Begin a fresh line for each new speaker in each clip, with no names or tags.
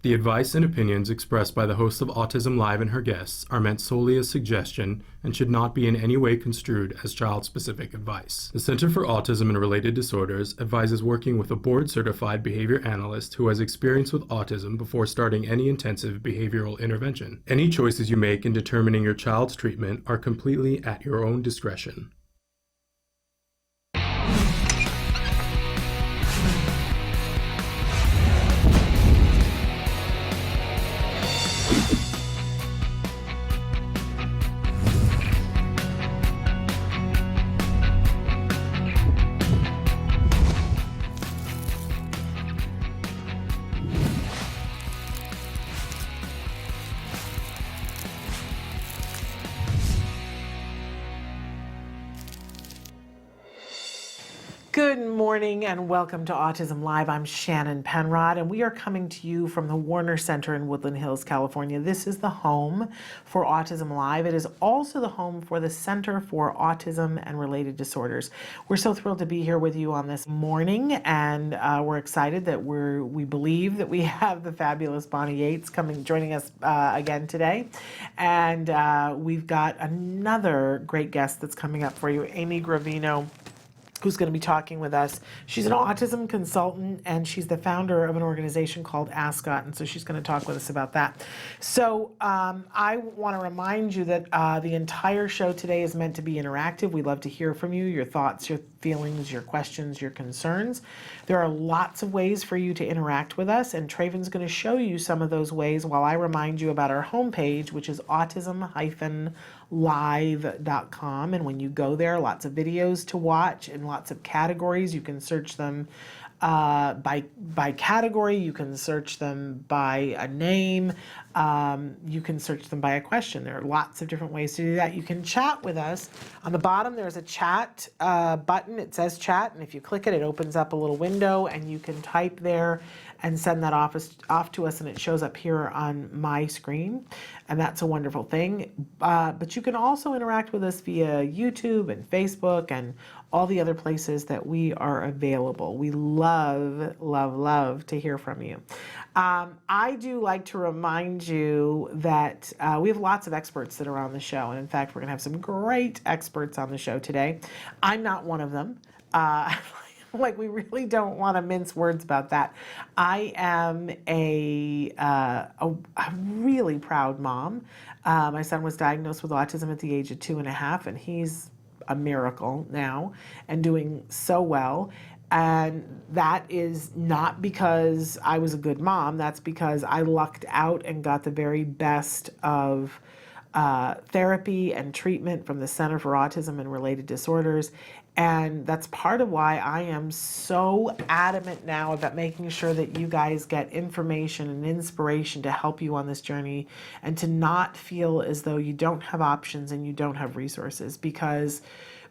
The advice and opinions expressed by the host of Autism Live and her guests are meant solely as suggestion and should not be in any way construed as child-specific advice. The Center for Autism and Related Disorders advises working with a board-certified behavior analyst who has experience with autism before starting any intensive behavioral intervention. Any choices you make in determining your child's treatment are completely at your own discretion.
Good morning and welcome to Autism Live. I'm Shannon Penrod and we are coming to you from the Warner Center in Woodland Hills, California. This is the home for Autism Live. It is also the home for the Center for Autism and Related Disorders. We're so thrilled to be here with you on this morning, and we're excited that we believe that we have the fabulous Bonnie Yates joining us again today. And we've got another great guest that's coming up for you, Amy Gravino, who's going to be talking with us. She's an autism consultant and she's the founder of an organization called ASCOT, and so she's going to talk with us about that. So I want to remind you that the entire show today is meant to be interactive. We love to hear from you, your thoughts, your feelings, your questions, your concerns. There are lots of ways for you to interact with us, and Traven's going to show you some of those ways while I remind you about our homepage, which is autism-live.com. And when you go there, lots of videos to watch and lots of categories. You can search them by category. You can search them by a name. You can search them by a question. There are lots of different ways to do that. You can chat with us. On the bottom, there's a chat button. It says chat, and if you click it, it opens up a little window, and you can type there and send that off to us, and it shows up here on my screen, and that's a wonderful thing. But you can also interact with us via YouTube and Facebook and all the other places that we are available. We love, love, love to hear from you. I do like to remind you that we have lots of experts that are on the show, and in fact, we're going to have some great experts on the show today. I'm not one of them. Like, we really don't want to mince words about that. I am a really proud mom. My son was diagnosed with autism at the age of 2.5, and he's a miracle now and doing so well. And that is not because I was a good mom. That's because I lucked out and got the very best of therapy and treatment from the Center for Autism and Related Disorders. And that's part of why I am so adamant now about making sure that you guys get information and inspiration to help you on this journey, and to not feel as though you don't have options and you don't have resources, because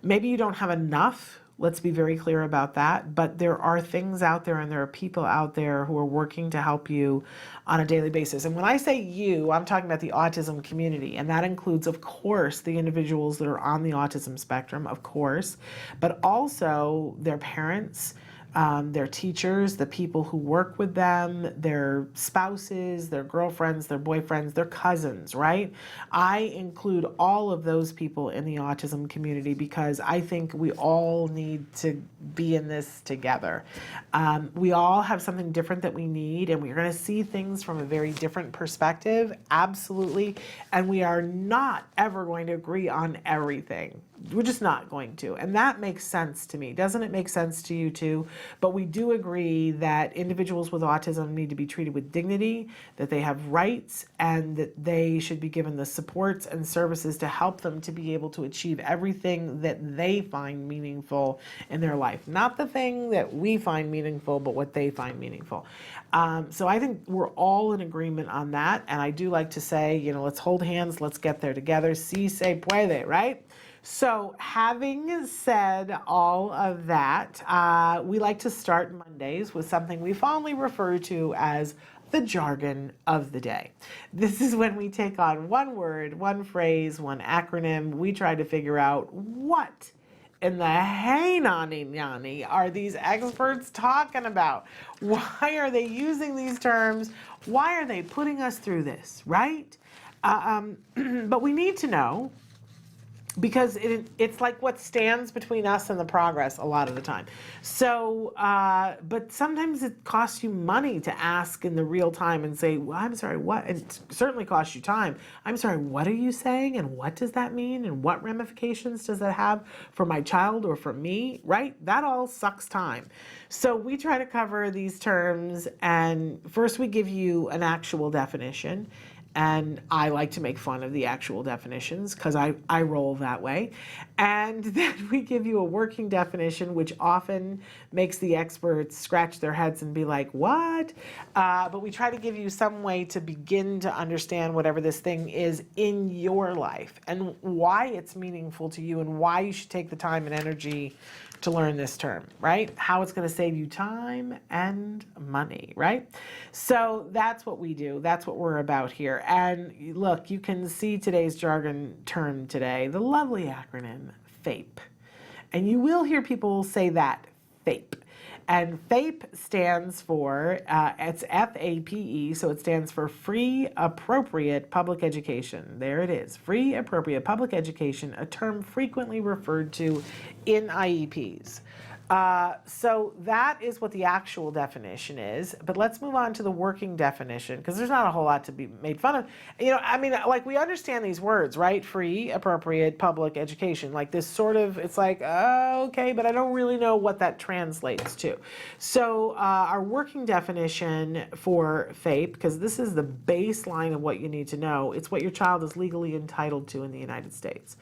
maybe you don't have enough. Let's be very clear about that. But there are things out there and there are people out there who are working to help you on a daily basis. And when I say you, I'm talking about the autism community. And that includes, of course, the individuals that are on the autism spectrum, of course, but also their parents, their teachers, the people who work with them, their spouses, their girlfriends, their boyfriends, their cousins, right? I include all of those people in the autism community because I think we all need to be in this together. We all have something different that we need, and we're going to see things from a very different perspective, absolutely. And we are not ever going to agree on everything. We're just not going to. And that makes sense to me. Doesn't it make sense to you too? But we do agree that individuals with autism need to be treated with dignity, that they have rights, and that they should be given the supports and services to help them to be able to achieve everything that they find meaningful in their life. Not the thing that we find meaningful, but what they find meaningful. So I think we're all in agreement on that. And I do like to say, let's hold hands, let's get there together. Si se puede, right? So having said all of that, we like to start Mondays with something we fondly refer to as the jargon of the day. This is when we take on one word, one phrase, one acronym. We try to figure out what in the hey nani nani are these experts talking about? Why are they using these terms? Why are they putting us through this, right? But we need to know, because it's like what stands between us and the progress a lot of the time. So, but sometimes it costs you money to ask in the real time and say, well, I'm sorry, what? And it certainly costs you time. I'm sorry, what are you saying? And what does that mean? And what ramifications does that have for my child or for me, right? That all sucks time. So we try to cover these terms, and first we give you an actual definition. And I like to make fun of the actual definitions because I roll that way. And then we give you a working definition, which often makes the experts scratch their heads and be like, what? But we try to give you some way to begin to understand whatever this thing is in your life and why it's meaningful to you and why you should take the time and energy to learn this term, right? How it's going to save you time and money, right? So that's what we do. That's what we're about here. And look, you can see today's jargon term today, the lovely acronym FAPE. And you will hear people say that, FAPE. And FAPE stands for, it's FAPE, so it stands for Free Appropriate Public Education. There it is, Free Appropriate Public Education, a term frequently referred to in IEPs. So that is what the actual definition is, but let's move on to the working definition, because there's not a whole lot to be made fun of. You know, I mean, like, we understand these words, right? Free, appropriate, public education. Like, this sort of, it's like, okay, but I don't really know what that translates to. So our working definition for FAPE, because this is the baseline of what you need to know, it's what your child is legally entitled to in the United States.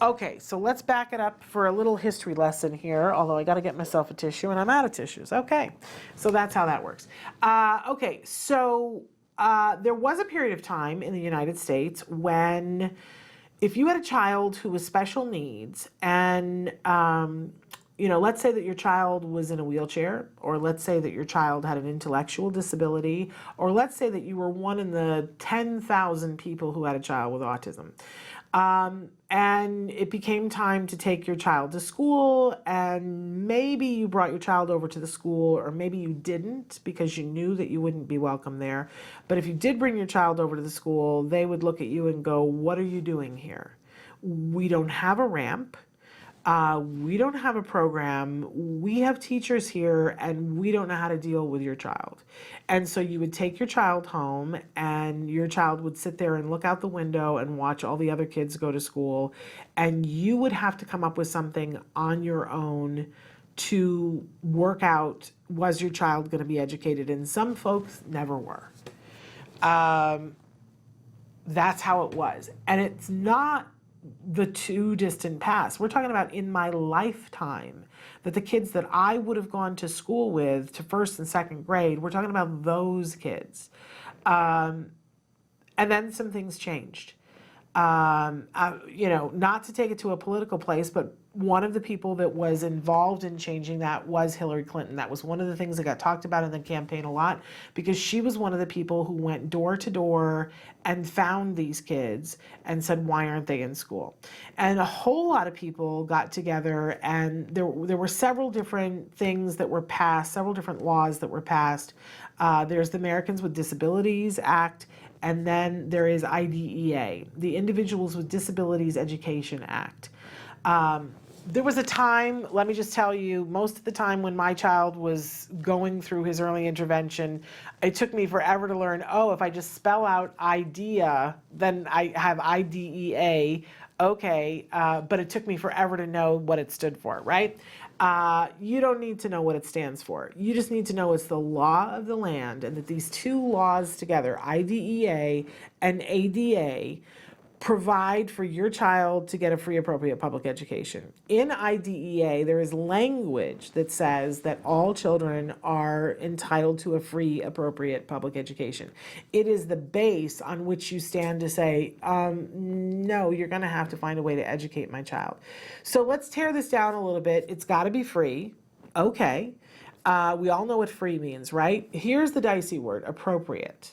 Okay, so let's back it up for a little history lesson here, although I got to get myself a tissue and I'm out of tissues. Okay, so that's how that works. Okay, so there was a period of time in the United States when if you had a child who was special needs and you know, let's say that your child was in a wheelchair, or let's say that your child had an intellectual disability, or let's say that you were one in the 10,000 people who had a child with autism. And it became time to take your child to school, and maybe you brought your child over to the school, or maybe you didn't because you knew that you wouldn't be welcome there. But if you did bring your child over to the school, they would look at you and go, what are you doing here? We don't have a ramp. We don't have a program. We have teachers here and we don't know how to deal with your child. And so you would take your child home and your child would sit there and look out the window and watch all the other kids go to school. And you would have to come up with something on your own to work out, was your child going to be educated? And some folks never were. That's how it was. And it's not the too distant past. We're talking about in my lifetime, that the kids that I would have gone to school with to first and second grade, we're talking about those kids. And then some things changed. You know, not to take it to a political place, but one of the people that was involved in changing that was Hillary Clinton. That was one of the things that got talked about in the campaign a lot, because she was one of the people who went door to door and found these kids and said, why aren't they in school? And a whole lot of people got together, and there were several different things that were passed, several different laws that were passed. There's the Americans with Disabilities Act, and then there is IDEA, the Individuals with Disabilities Education Act. There was a time, let me just tell you, most of the time when my child was going through his early intervention, it took me forever to learn, oh, if I just spell out IDEA, then I have IDEA, okay, but it took me forever to know what it stood for, right? You don't need to know what it stands for. You just need to know it's the law of the land, and that these two laws together, IDEA and ADA, provide for your child to get a free appropriate public education. In IDEA, there is language that says that all children are entitled to a free appropriate public education. It is the base on which you stand to say, no, you're gonna have to find a way to educate my child. So let's tear this down a little bit. It's gotta be free, okay. We all know what free means, right? Here's the dicey word, appropriate.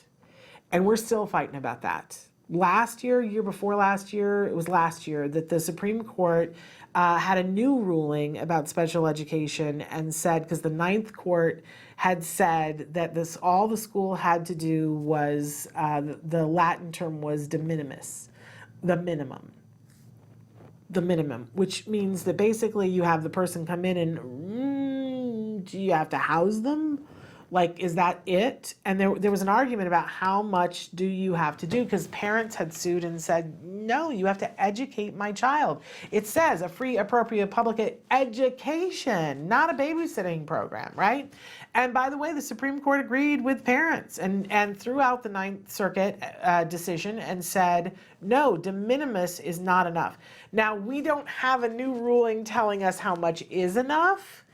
And we're still fighting about that. last year before last year, it was last year, that the Supreme Court had a new ruling about special education and said, because the Ninth Court had said that all the school had to do was, the Latin term was de minimis, the minimum, which means that basically you have the person come in and do you have to house them? Like, is that it? And there was an argument about how much do you have to do, because parents had sued and said, no, you have to educate my child. It says a free, appropriate public education, not a babysitting program, right? And by the way, the Supreme Court agreed with parents and throughout the Ninth Circuit decision and said, no, de minimis is not enough. Now, we don't have a new ruling telling us how much is enough.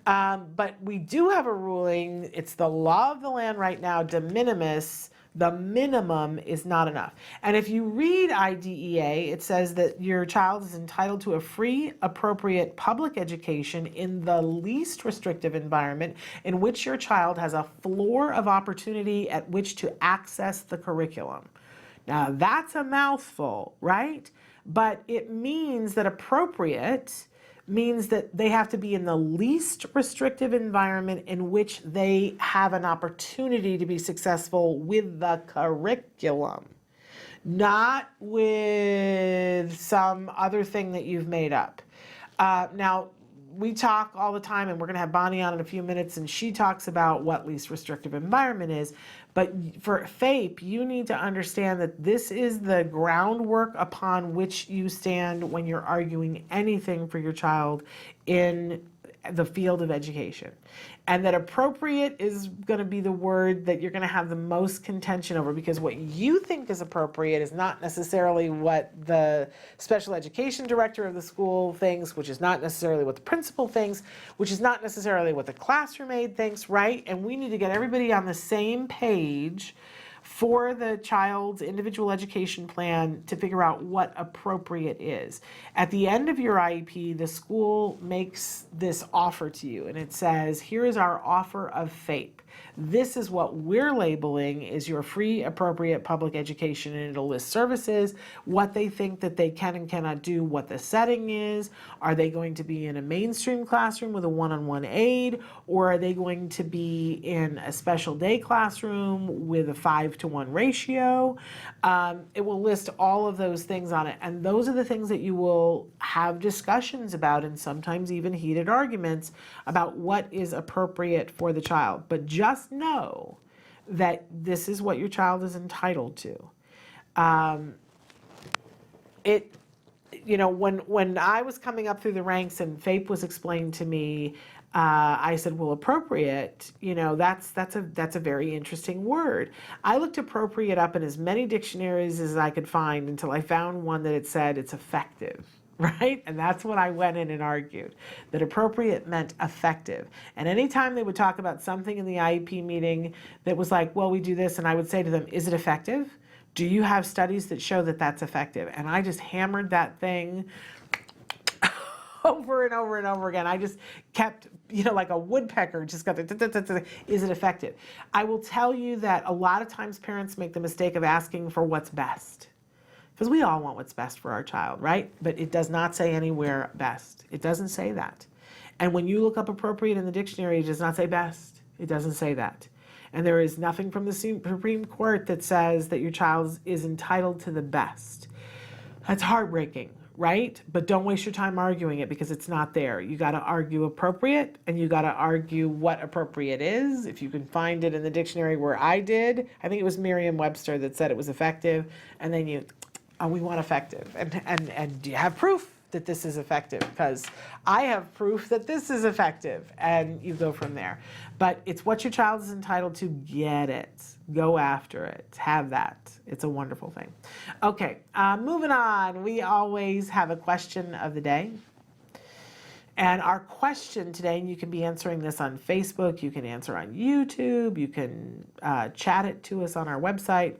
But we do have a ruling, it's the law of the land right now, de minimis, the minimum is not enough. And if you read IDEA, it says that your child is entitled to a free, appropriate public education in the least restrictive environment in which your child has a floor of opportunity at which to access the curriculum. Now that's a mouthful, right? But it means that appropriate means that they have to be in the least restrictive environment in which they have an opportunity to be successful with the curriculum, not with some other thing that you've made up. Now, we talk all the time, and we're going to have Bonnie on in a few minutes, and she talks about what least restrictive environment is. But for FAPE, you need to understand that this is the groundwork upon which you stand when you're arguing anything for your child in the field of education. And that appropriate is going to be the word that you're going to have the most contention over, because what you think is appropriate is not necessarily what the special education director of the school thinks, which is not necessarily what the principal thinks, which is not necessarily what the classroom aide thinks, right? And we need to get everybody on the same page for the child's individual education plan to figure out what appropriate is. At the end of your IEP, the school makes this offer to you, and it says, here is our offer of FAPE. This is what we're labeling is your free, appropriate public education, and it'll list services, what they think that they can and cannot do, what the setting is. Are they going to be in a mainstream classroom with a one-on-one aide, or are they going to be in a special day classroom with a 5-to-1 ratio? It will list all of those things on it, and those are the things that you will have discussions about, and sometimes even heated arguments about what is appropriate for the child. But just know that this is what your child is entitled to. When I was coming up through the ranks and FAPE was explained to me, I said, well, appropriate, that's a very interesting word. I looked appropriate up in as many dictionaries as I could find until I found one that it said it's effective. Right? And that's what I went in and argued, that appropriate meant effective. And anytime they would talk about something in the IEP meeting that was like, well, we do this, and I would say to them, is it effective? Do you have studies that show that that's effective? And I just hammered that thing over and over and over again. I just kept, like a woodpecker, just got the, is it effective? I will tell you that a lot of times parents make the mistake of asking for what's best. Because we all want what's best for our child, right? But it does not say anywhere best. It doesn't say that. And when you look up appropriate in the dictionary, it does not say best. It doesn't say that. And there is nothing from the Supreme Court that says that your child is entitled to the best. That's heartbreaking, right? But don't waste your time arguing it, because it's not there. You got to argue appropriate, and you got to argue what appropriate is. If you can find it in the dictionary where I did, I think it was Merriam-Webster that said it was effective, and then we want effective. And do you have proof that this is effective? Because I have proof that this is effective, and you go from there. But it's what your child is entitled to. Get it. Go after it. Have that. It's a wonderful thing. Okay, moving on. We always have a question of the day. And our question today, and you can be answering this on Facebook, you can answer on YouTube, you can chat it to us on our website,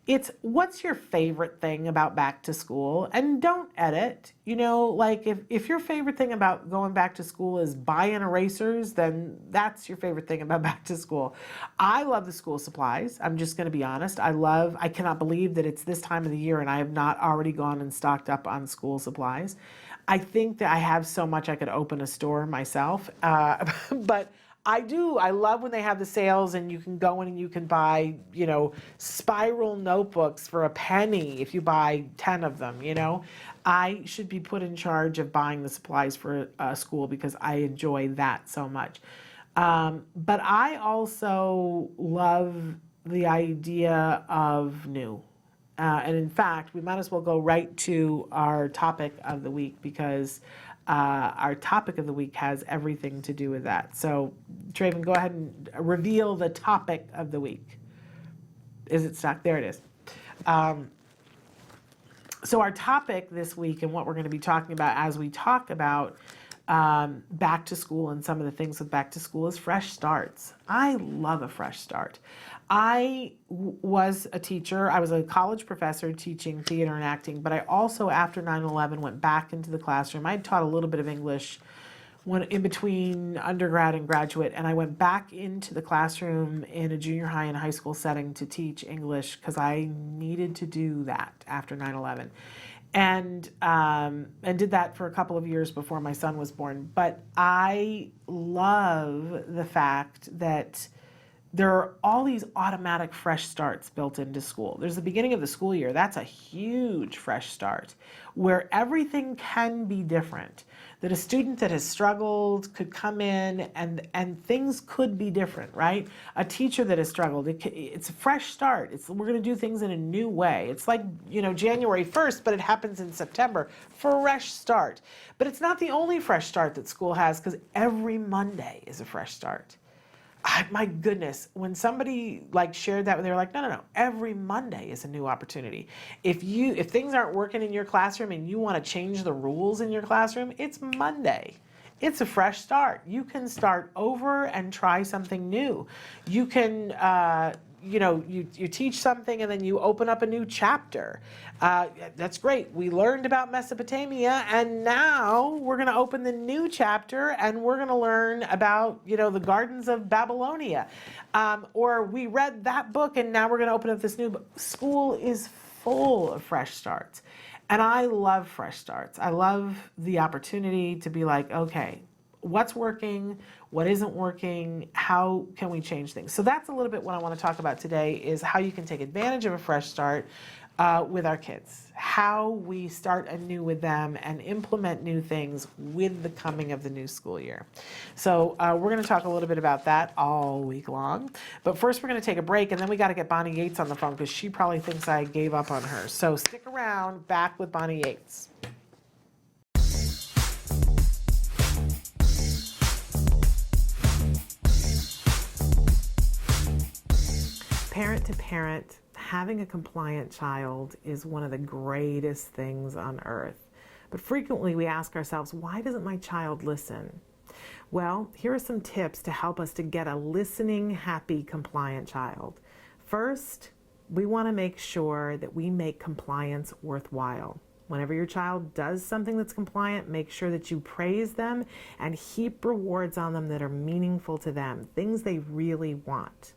It's what's your favorite thing about back to school, and don't edit. Like if your favorite thing about going back to school is buying erasers, then that's your favorite thing about back to school. I love the school supplies. I'm just going to be honest. I cannot believe that it's this time of the year and I have not already gone and stocked up on school supplies. I think that I have so much I could open a store myself, but I do. I love when they have the sales and you can go in and you can buy, spiral notebooks for a penny if you buy 10 of them, I should be put in charge of buying the supplies for school because I enjoy that so much. But I also love the idea of new. And in fact, we might as well go right to our topic of the week because our topic of the week has everything to do with that. So, Traven, go ahead and reveal the topic of the week. Is it stuck? There it is. So our topic this week and what we're going to be talking about as we talk about back to school and some of the things with back to school is fresh starts. I love a fresh start. I was a teacher. I was a college professor teaching theater and acting, but I also, after 9/11, went back into the classroom. I had taught a little bit of English when in between undergrad and graduate, and I went back into the classroom in a junior high and high school setting to teach English because I needed to do that after 9/11. And did that for a couple of years before my son was born. But I love the fact that there are all these automatic fresh starts built into school. There's the beginning of the school year. That's a huge fresh start where everything can be different. That a student that has struggled could come in and things could be different, right? A teacher that has struggled, it's a fresh start. We're going to do things in a new way. It's like, January 1st, but it happens in September. Fresh start. But it's not the only fresh start that school has because every Monday is a fresh start. My goodness, when somebody shared that, they were like, no, every Monday is a new opportunity. If things aren't working in your classroom and you want to change the rules in your classroom, it's Monday. It's a fresh start. You can start over and try something new. You can, you teach something and then you open up a new chapter. That's great. We learned about Mesopotamia and now we're going to open the new chapter and we're going to learn about, the gardens of Babylonia. Or we read that book and now we're going to open up this new book. School is full of fresh starts. And I love fresh starts. I love the opportunity to be like, okay, what's working, what isn't working, how can we change things? So that's a little bit what I want to talk about today is how you can take advantage of a fresh start with our kids, how we start anew with them and implement new things with the coming of the new school year. So we're going to talk a little bit about that all week long. But first we're going to take a break and then we got to get Bonnie Yates on the phone because she probably thinks I gave up on her. So stick around, back with Bonnie Yates. Parent to parent, having a compliant child is one of the greatest things on earth. But frequently we ask ourselves, why doesn't my child listen? Well, here are some tips to help us to get a listening, happy, compliant child. First, we want to make sure that we make compliance worthwhile. Whenever your child does something that's compliant, make sure that you praise them and heap rewards on them that are meaningful to them, things they really want.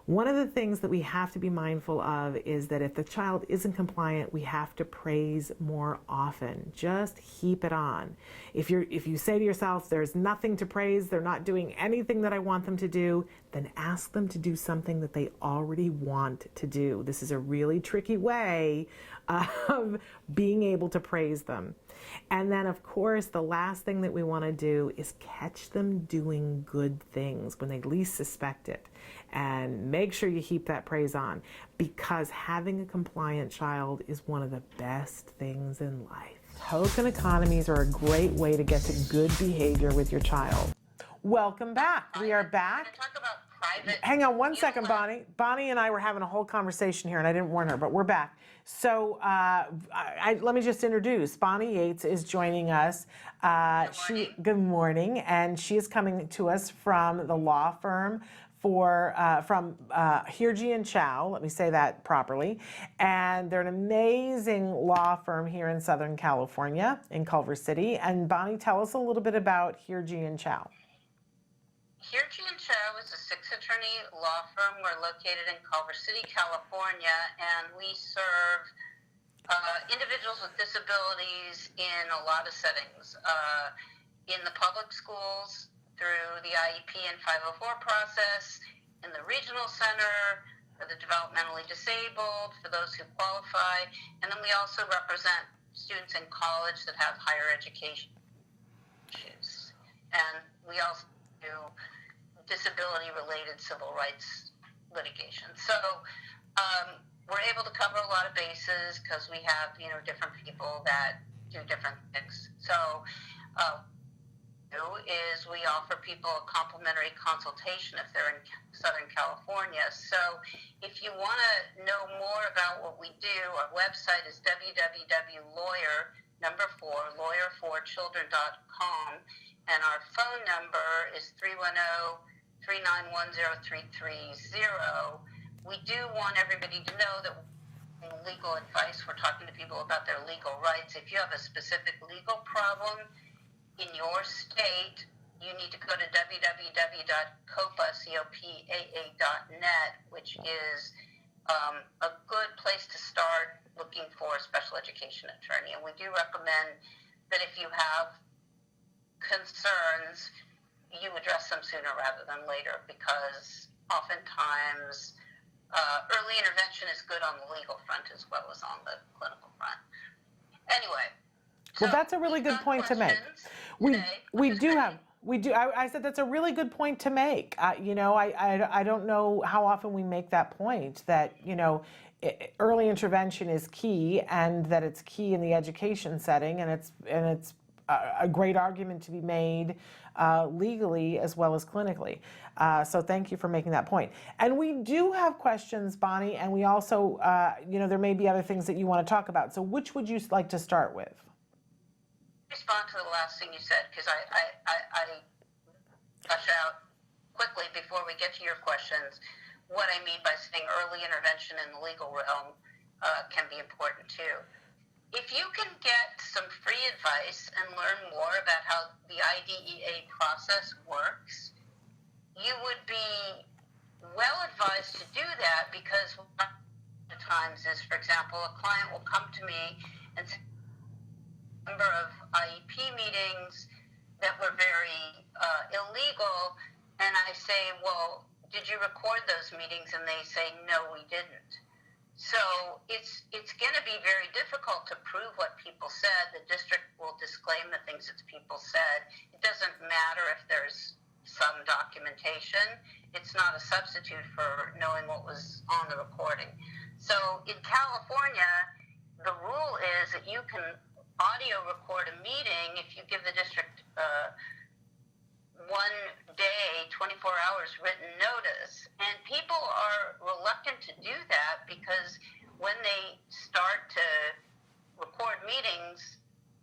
One of the things that we have to be mindful of is that if the child isn't compliant, we have to praise more often. Just heap it on. If you say to yourself, there's nothing to praise, they're not doing anything that I want them to do, then ask them to do something that they already want to do. This is a really tricky way of being able to praise them. And then, of course, the last thing that we want to do is catch them doing good things when they least suspect it. And make sure you heap that praise on, because having a compliant child is one of the best things in life. Token economies are a great way to get to good behavior with your child. Welcome back. We are back.
Talk about private.
Hang on one second, Bonnie. Bonnie and I were having a whole conversation here, and I didn't warn her, but we're back. So let me just introduce. Bonnie Yates is joining us.
Good morning.
Good morning, and she is coming to us from the law firm from Hirji and Chow, let me say that properly, and they're an amazing law firm here in Southern California, in Culver City. And Bonnie, tell us a little bit about Hirji and Chow.
Hirji and Chow is a 6-attorney law firm. We're located in Culver City, California, and we serve individuals with disabilities in a lot of settings. In the public schools, through the IEP and 504 process, in the regional center, for the developmentally disabled, for those who qualify, and then we also represent students in college that have higher education issues. And we also do disability-related civil rights litigation. So we're able to cover a lot of bases because we have, different people that do different things. So is we offer people a complimentary consultation if they're in Southern California. So if you want to know more about what we do, our website is www.lawyer4children.com, and our phone number is 310-391-0330. We do want everybody to know that in legal advice, we're talking to people about their legal rights. If you have a specific legal problem in your state, you need to go to www.copaa.net, which is a good place to start looking for a special education attorney. And we do recommend that if you have concerns, you address them sooner rather than later, because oftentimes early intervention is good on the legal front as well as on the clinical front. Anyway.
Well, that's a really good point to make. I said that's a really good point to make. I don't know how often we make that point that, early intervention is key, and that it's key in the education setting, and it's a great argument to be made legally as well as clinically. So thank you for making that point. And we do have questions, Bonnie, and we also, there may be other things that you want to talk about. So which would you like to start with?
Respond to the last thing you said, because I flush out quickly before we get to your questions what I mean by saying early intervention in the legal realm can be important too. If you can get some free advice and learn more about how the IDEA process works, you would be well advised to do that, because what times is, for example, a client will come to me and say, number of IEP meetings that were very illegal, and I say, well, did you record those meetings? And they say, no, we didn't. So it's going to be very difficult to prove what people said. The district will disclaim the things that people said. It doesn't matter if there's some documentation. It's not a substitute for knowing what was on the recording. So in California, the rule is that you can audio record a meeting if you give the district 1 day, 24 hours written notice. And people are reluctant to do that, because when they start to record meetings,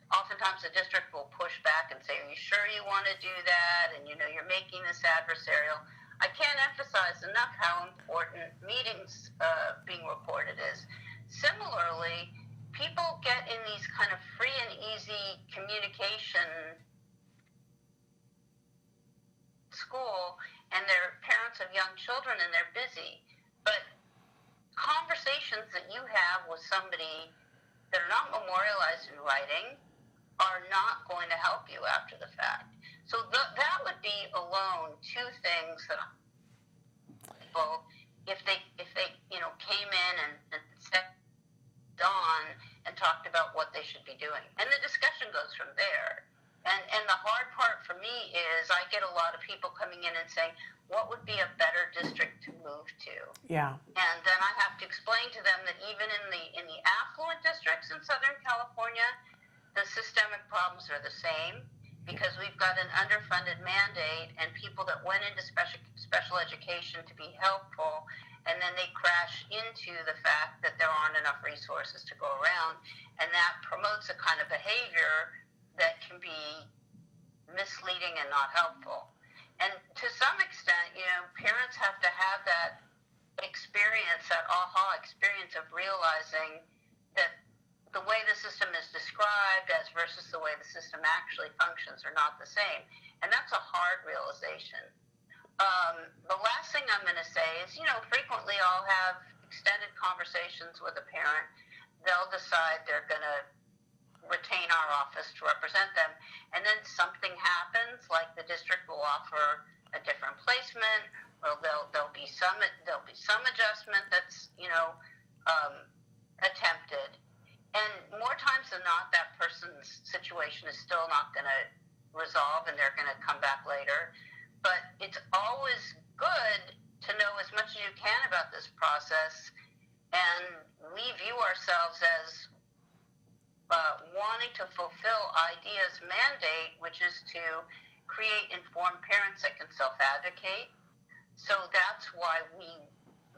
oftentimes the district will push back and say, are you sure you want to do that? And you're making this adversarial. I can't emphasize enough how important meetings being recorded is. Similarly, people get in these kind of free and easy communication school, and they're parents of young children and they're busy. But conversations that you have with somebody that are not memorialized in writing are not going to help you after the fact. So that would be alone two things that people, if they came in and sat on and talked about what they should be doing. And the discussion goes from there. And the hard part for me is I get a lot of people coming in and saying, what would be a better district to move to?
Yeah.
And then I have to explain to them that even in the affluent districts in Southern California, the systemic problems are the same, because we've got an underfunded mandate and people that went into special education to be helpful, and then they crash into the fact that there aren't enough resources to go around, and that promotes a kind of behavior that can be misleading and not helpful. And to some extent, parents have to have that experience, that aha experience of realizing that the way the system is described as versus the way the system actually functions are not the same. And that's a hard realization. The last thing I'm going to say is, frequently I'll have extended conversations with a parent. They'll decide they're going to retain our office to represent them, and then something happens, like the district will offer a different placement, or there'll be some adjustment that's attempted, and more times than not, that person's situation is still not going to resolve, and they're going to come back later. But it's always good to know as much as you can about this process, and we view ourselves as wanting to fulfill IDEA's mandate, which is to create informed parents that can self-advocate. So that's why we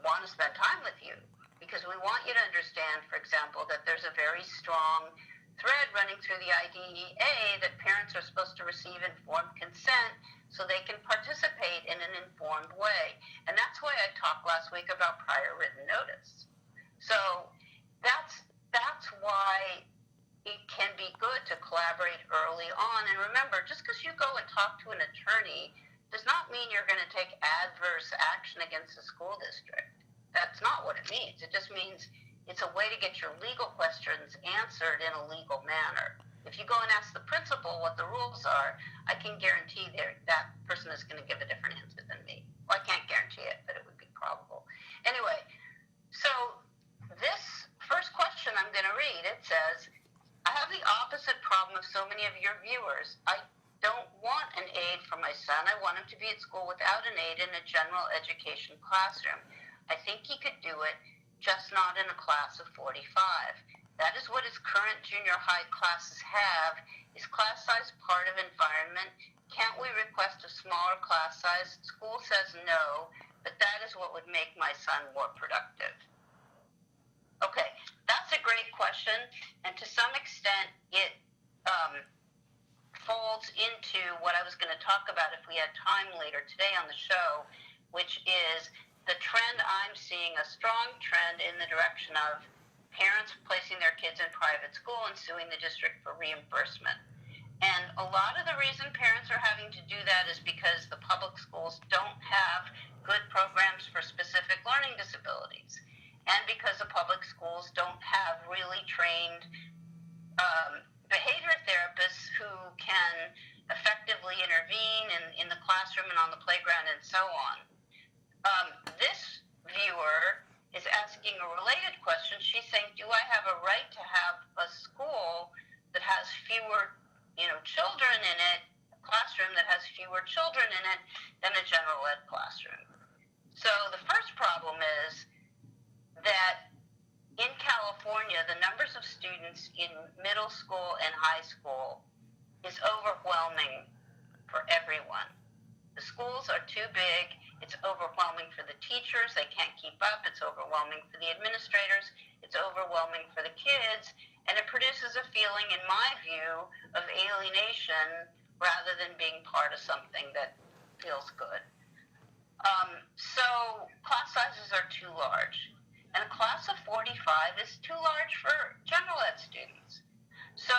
want to spend time with you, because we want you to understand, for example, that there's a very strong thread running through the IDEA that parents are supposed to receive informed consent so they can participate in an informed way. And that's why I talked last week about prior written notice. So that's why it can be good to collaborate early on. And remember, just because you go and talk to an attorney does not mean you're going to take adverse action against the school district. That's not what it means. It just means it's a way to get your legal questions answered in a legal manner. If you go and ask the principal what the rules are, I can guarantee that person is going to give a different answer than me. Well, I can't guarantee it, but it would be probable. Anyway, so this first question I'm going to read, it says, I have the opposite problem of so many of your viewers. I don't want an aide for my son. I want him to be at school without an aide in a general education classroom. I think he could do it, just not in a class of 45. That is what his current junior high classes have. Is class size part of environment? Can't we request a smaller class size? School says no, but that is what would make my son more productive. Okay, that's a great question, and to some extent it folds into what I was going to talk about if we had time later today on the show, which is the trend I'm seeing, a strong trend in the direction of parents placing their kids in private school and suing the district for reimbursement. And a lot of the reason parents are having to do that is because the public schools don't have good programs for specific learning disabilities, and because the public schools don't have really trained behavior therapists who can effectively intervene in the classroom and on the playground and so on. This viewer is asking a related question. She's saying, do I have a right to have a school that has fewer, children in it, a classroom that has fewer children in it than a general ed classroom? So the first problem is that in California, the numbers of students in middle school and high school is overwhelming for everyone. The schools are too big. It's overwhelming for the teachers. They can't keep up. It's overwhelming for the administrators. It's overwhelming for the kids. And it produces a feeling, in my view, of alienation rather than being part of something that feels good. So class sizes are too large. And a class of 45 is too large for general ed students. So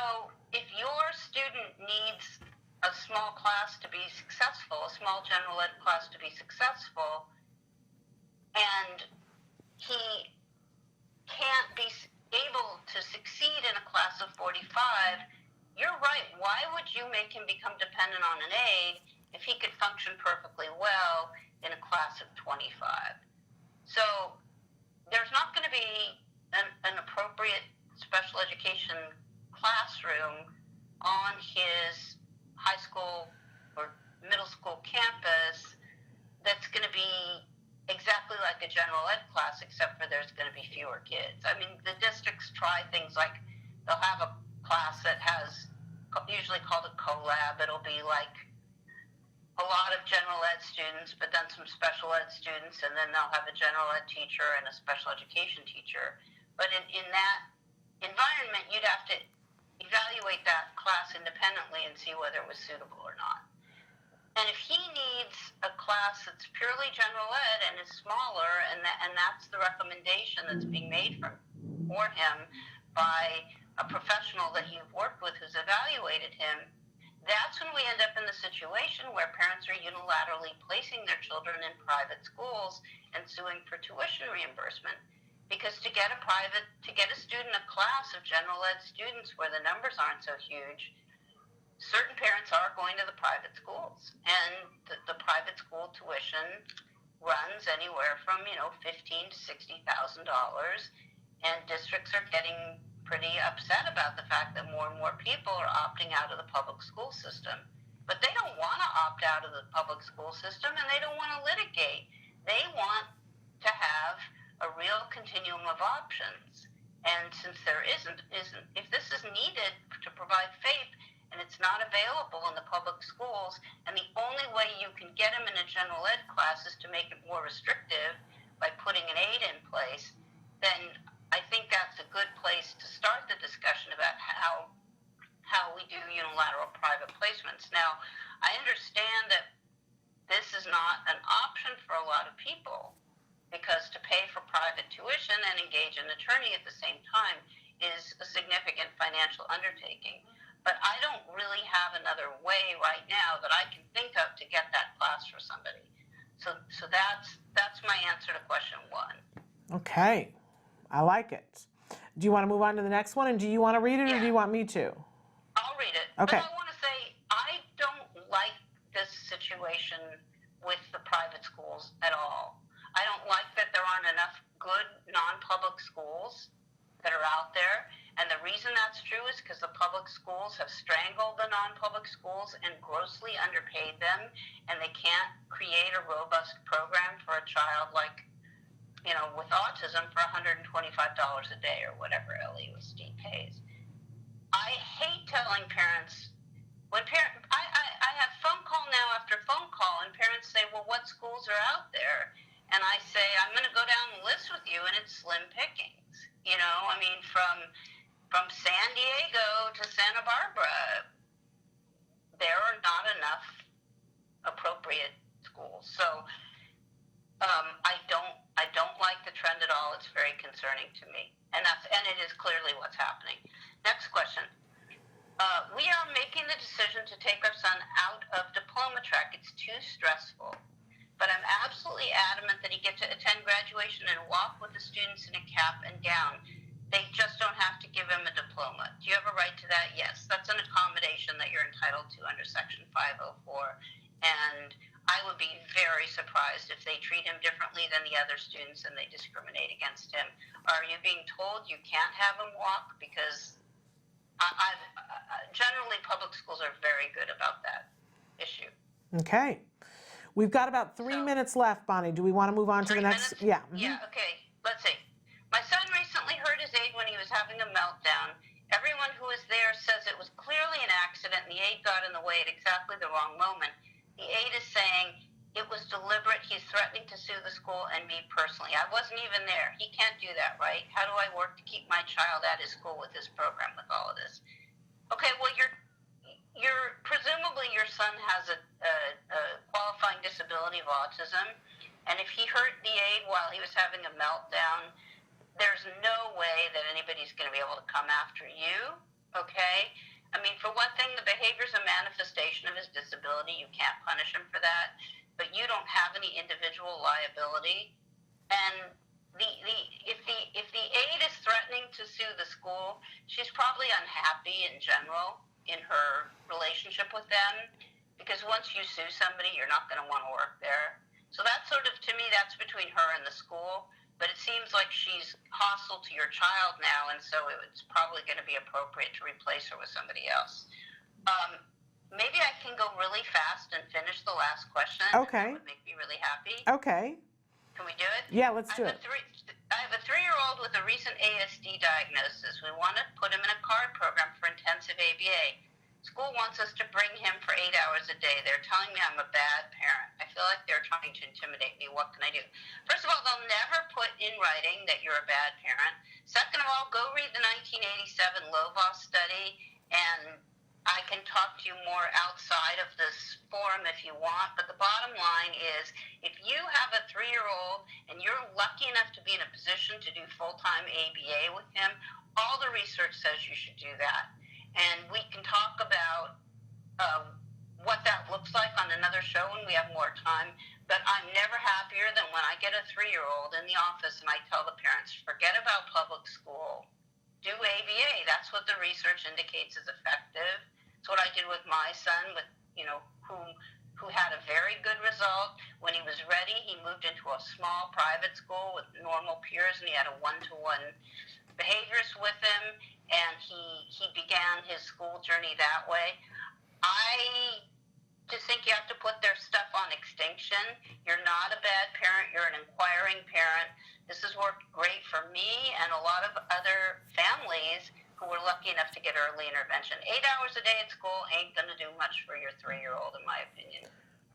if your student needs a small class to be successful, a small general ed class to be successful, and he can't be able to succeed in a class of 45, you're right. Why would you make him become dependent on an aide if he could function perfectly well in a class of 25? So there's not going to be an appropriate special education classroom on his high school or middle school campus that's going to be exactly like a general ed class, except for there's going to be fewer kids. I mean, the districts try things like they'll have a class that has, usually called a collab. It'll be like a lot of general ed students, but then some special ed students, and then they'll have a general ed teacher and a special education teacher. But in that environment, you'd have to evaluate that class independently and see whether it was suitable or not. And if he needs a class that's purely general ed and is smaller, and that's the recommendation that's being made for him by a professional that you've worked with who's evaluated him, that's when we end up in the situation where parents are unilaterally placing their children in private schools and suing for tuition reimbursement. Because to get a student a class of general ed students where the numbers aren't so huge, certain parents are going to the private schools, and the private school tuition runs anywhere from $15,000 to $60,000, and districts are getting pretty upset about the fact that more and more people are opting out of the public school system. But they don't want to opt out of the public school system, and they don't want to litigate. They want to have a real continuum of options. And since there isn't, if this is needed to provide FAPE, and it's not available in the public schools, and the only way you can get them in a general ed class is to make it more restrictive by putting an aid in place, then I think that's a good place to start the discussion about how we do unilateral private placements. Now, I understand that this is not an option for a lot of people, because to pay for private tuition and engage an attorney at the same time is a significant financial undertaking. But I don't really have another way right now that I can think of to get that class for somebody. So that's my answer to question 1.
Okay, I like it. Do you want to move on to the next one, and do you want to read it, or do you want me to?
I'll read it.
Okay.
But I want to say I don't like this situation with the private schools at all. I don't like that there aren't enough good non-public schools that are out there. And the reason that's true is because the public schools have strangled the non-public schools and grossly underpaid them, and they can't create a robust program for a child like, with autism for $125 a day or whatever LUSD pays. I hate telling parents, I have phone call now after phone call, and parents say, well, what schools are out there? And I say, I'm going to go down the list with you, and it's slim pickings. From San Diego to Santa Barbara, there are not enough appropriate schools. So I don't like the trend at all. It's very concerning to me, and it is clearly what's happening. Next question. We are making the decision to take our son out of diploma track. It's too stressful. But I'm absolutely adamant that he get to attend graduation and walk with the students in a cap and gown. They just don't have to give him a diploma. Do you have a right to that? Yes. That's an accommodation that you're entitled to under Section 504. And I would be very surprised if they treat him differently than the other students and they discriminate against him. Are you being told you can't have him walk? Because generally public schools are very good about that issue.
Okay. We've got about 3 minutes left, Bonnie. Do we want to move on to the next?
3 minutes?
Yeah.
Yeah, okay. Let's see. My son recently hurt his aide when he was having a meltdown. Everyone who was there says it was clearly an accident and the aide got in the way at exactly the wrong moment. The aide is saying it was deliberate. He's threatening to sue the school and me personally. I wasn't even there. He can't do that, right? How do I work to keep my child at his school with this program, with all of this? Okay, well, presumably your son has a qualifying disability of autism, and if he hurt the aide while he was having a meltdown, there's no way that anybody's going to be able to come after you, okay? I mean, for one thing, the behavior is a manifestation of his disability. You can't punish him for that, but you don't have any individual liability. And if the aide is threatening to sue the school, she's probably unhappy in general in her relationship with them, because once you sue somebody, you're not going to want to work there. So that's sort of, to me, that's between her and the school. But it seems like she's hostile to your child now, and so it's probably going to be appropriate to replace her with somebody else. Maybe I can go really fast and finish the last question.
Okay.
That would make me really happy.
Okay.
Can we do it?
Yeah, let's do it.
I have a 3-year-old with a recent ASD diagnosis. We want to put him in a CARD program for intensive ABA. School wants us to bring him for 8 hours a day. They're telling me I'm a bad parent. I feel like they're trying to intimidate me. What can I do? First of all, they'll never put in writing that you're a bad parent. Second of all, go read the 1987 Lovaas study, and I can talk to you more outside of this forum if you want, but the bottom line is if you have a 3-year-old and you're lucky enough to be in a position to do full-time ABA with him, all the research says you should do that. And we can talk about what that looks like on another show when we have more time, but I'm never happier than when I get a 3-year-old in the office and I tell the parents, forget about public school, do ABA. That's what the research indicates is effective. It's what I did with my son, with who had a very good result. When he was ready, he moved into a small private school with normal peers, and he had a 1-to-1 behaviorist with him, and he began his school journey that way. I just think you have to put their stuff on extinction. You're not a bad parent. You're an inquiring parent. This has worked great for me and a lot of other families who were lucky enough to get early intervention. 8 hours a day at school ain't going to do much for your 3-year-old, in my opinion.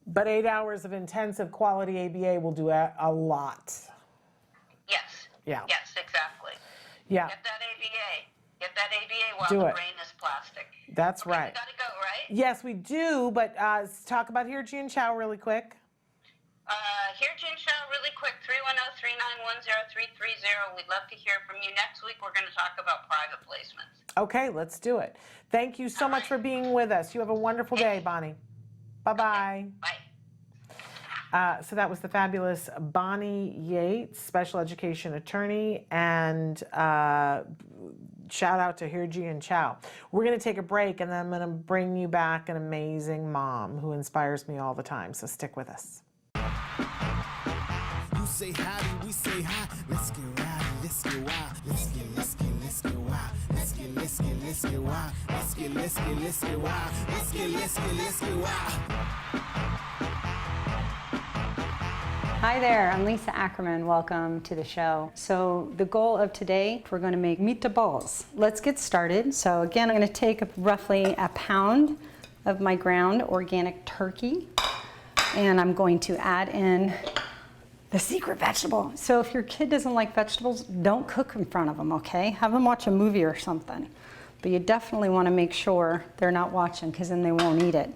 But 8 hours of intensive quality ABA will do a lot.
Yes.
Yeah.
Yes, exactly.
Yeah.
Get that ABA. Get that ABA while
Do
the
it.
brain is plastic.
That's
Okay,
right.
We got to go, right?
Yes, we do, but talk about Hirji and Chow really quick.
Hirji and Chow, really quick, 310-391-0330. We'd love to hear from you. Next week, we're going to talk about private placements.
Okay, let's do it. Thank you so much for being with us. You have a wonderful day, Bonnie. Bye-bye.
Bye.
So that was the fabulous Bonnie Yates, special education attorney, and shout out to Hirji and Chow. We're going to take a break, and then I'm going to bring you back an amazing mom who inspires me all the time, so stick with us.
You say howdy, we say hi. Let's get rowdy, let's get wild. Let's get wild. Let's get wild. Let's get wild. Let's get wild.
Hi there, I'm Lisa Ackerman. Welcome to the show. So the goal of today, we're going to make meatballs. Let's get started. So again, I'm going to take roughly a pound of my ground organic turkey, and I'm going to add in the secret vegetable. So if your kid doesn't like vegetables, don't cook in front of them, okay? Have them watch a movie or something. But you definitely want to make sure they're not watching, because then they won't eat it.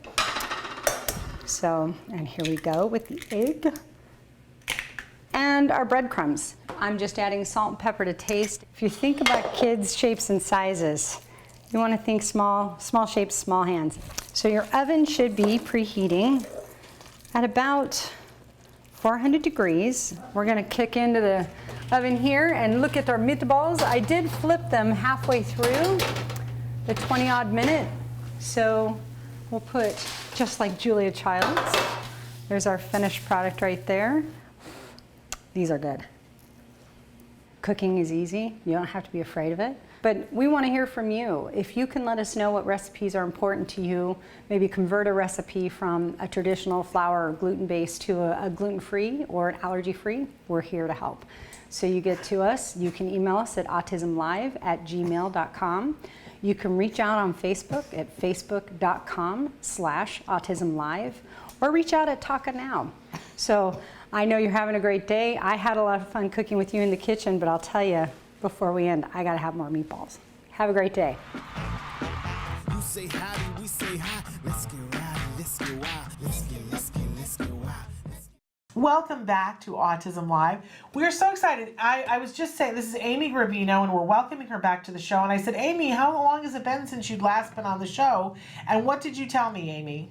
So, and here we go with the egg. And our breadcrumbs. I'm just adding salt and pepper to taste. If you think about kids' shapes and sizes, you want to think small shapes, small hands. So your oven should be preheating at about 400 degrees. We're going to kick into the oven here and look at our meatballs. I did flip them halfway through the 20-odd minute. So we'll put, just like Julia Child's, there's our finished product right there. These are good. Cooking is easy. You don't have to be afraid of it. But we want to hear from you. If you can let us know what recipes are important to you, maybe convert a recipe from a traditional flour or gluten-based to a gluten-free or an allergy-free, we're here to help. So you get to us, you can email us at autismlive@gmail.com. You can reach out on Facebook at facebook.com/autismlive, or reach out at Taka Now. So I know you're having a great day. I had a lot of fun cooking with you in the kitchen, but I'll tell you before we end, I gotta have more meatballs. Have a great day.
You say howdy, we say hi. Let's get rowdy, let's get wild. Let's get wild.
Welcome back to Autism Live. We're so excited. I was just saying, this is Amy Gravino, and we're welcoming her back to the show. And I said, Amy, how long has it been since you'd last been on the show? And what did you tell me, Amy?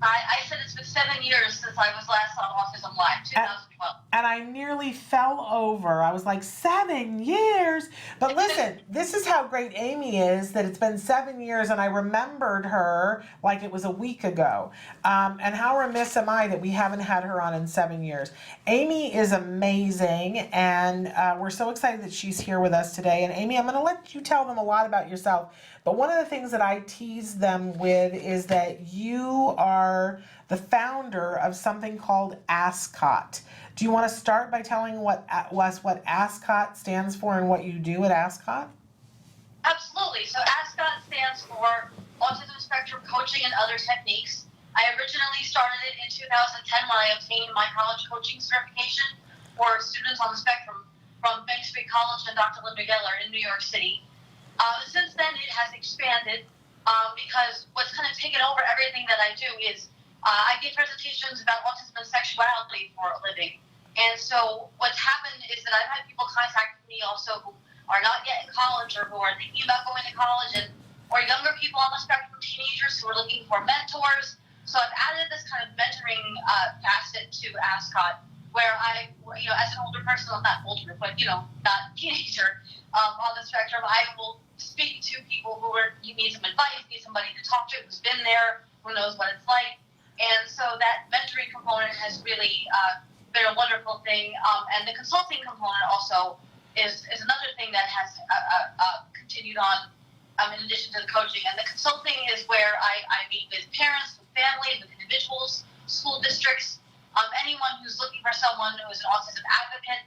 I said it's been 7 years since I was last on Autism Live, 2012.
And I nearly fell over. I was like, 7 years? But listen, this is how great Amy is, that it's been 7 years and I remembered her like it was a week ago. And how remiss am I that we haven't had her on in 7 years. Amy is amazing, and we're so excited that she's here with us today. And Amy, I'm going to let you tell them a lot about yourself. But one of the things that I tease them with is that you are the founder of something called ASCOT. Do you want to start by telling us what ASCOT stands for and what you do at ASCOT?
Absolutely. So ASCOT stands for Autism Spectrum Coaching and Other Techniques. I originally started it in 2010 when I obtained my college coaching certification for students on the spectrum from Bank Street College and Dr. Linda Geller in New York City. Since then, it has expanded because what's kind of taken over everything that I do is I give presentations about autism and sexuality for a living. And so what's happened is that I've had people contact me also who are not yet in college or who are thinking about going to college, and or younger people on the spectrum, teenagers who are looking for mentors. So I've added this kind of mentoring facet to ASCOT, where I, as an older person, well, not older, but, not teenager on the spectrum, I will speak to people who need some advice, need somebody to talk to who's been there, who knows what it's like. And so that mentoring component has really been a wonderful thing. And the consulting component also is another thing that has continued on in addition to the coaching. And the consulting is where I meet with parents, with families, with individuals, school districts, anyone who's looking for someone who is an autism advocate,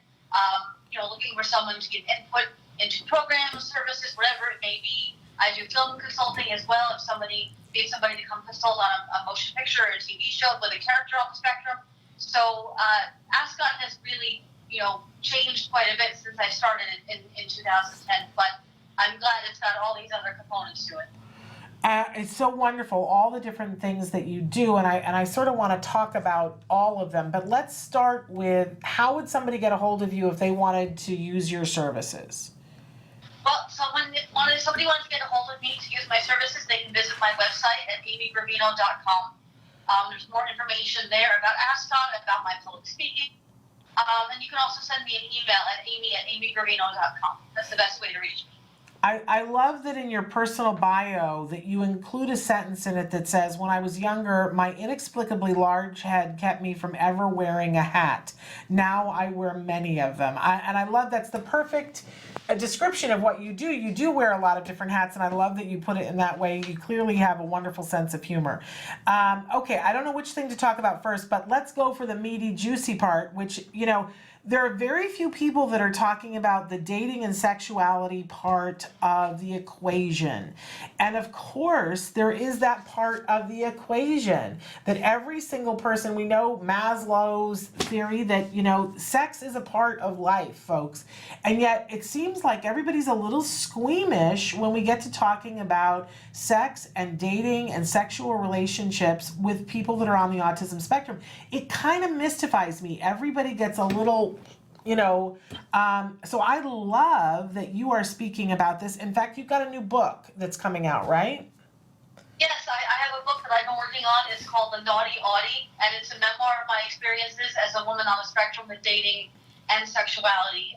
looking for someone to give input into programs, services, whatever it may be. I do film consulting as well. If somebody needs somebody to come consult on a motion picture or a TV show with a character on the spectrum. So ASCOT has really, changed quite a bit since I started in 2010, but I'm glad it's got all these other components to it.
It's so wonderful, all the different things that you do, and I sort of want to talk about all of them, but let's start with, how would somebody get a hold of you if they wanted to use your services?
Well, somebody wanted to get a hold of me to use my services, they can visit my website at amygravino.com. There's more information there about ASCOT, about my public speaking, and you can also send me an email at amy@amygravino.com. That's the best way to reach me.
I love that in your personal bio that you include a sentence in it that says, when I was younger, my inexplicably large head kept me from ever wearing a hat. Now I wear many of them. And I love that's the perfect description of what you do. You do wear a lot of different hats, and I love that you put it in that way. You clearly have a wonderful sense of humor. Okay, I don't know which thing to talk about first, but let's go for the meaty, juicy part, which, there are very few people that are talking about the dating and sexuality part of the equation. And of course, there is that part of the equation that every single person, we know Maslow's theory that, sex is a part of life, folks. And yet it seems like everybody's a little squeamish when we get to talking about sex and dating and sexual relationships with people that are on the autism spectrum. It kind of mystifies me. Everybody gets a little, so I love that you are speaking about this. In fact, you've got a new book that's coming out, right?
Yes, I have a book that I've been working on. It's called The Naughty Audie, and it's a memoir of my experiences as a woman on the spectrum with dating and sexuality.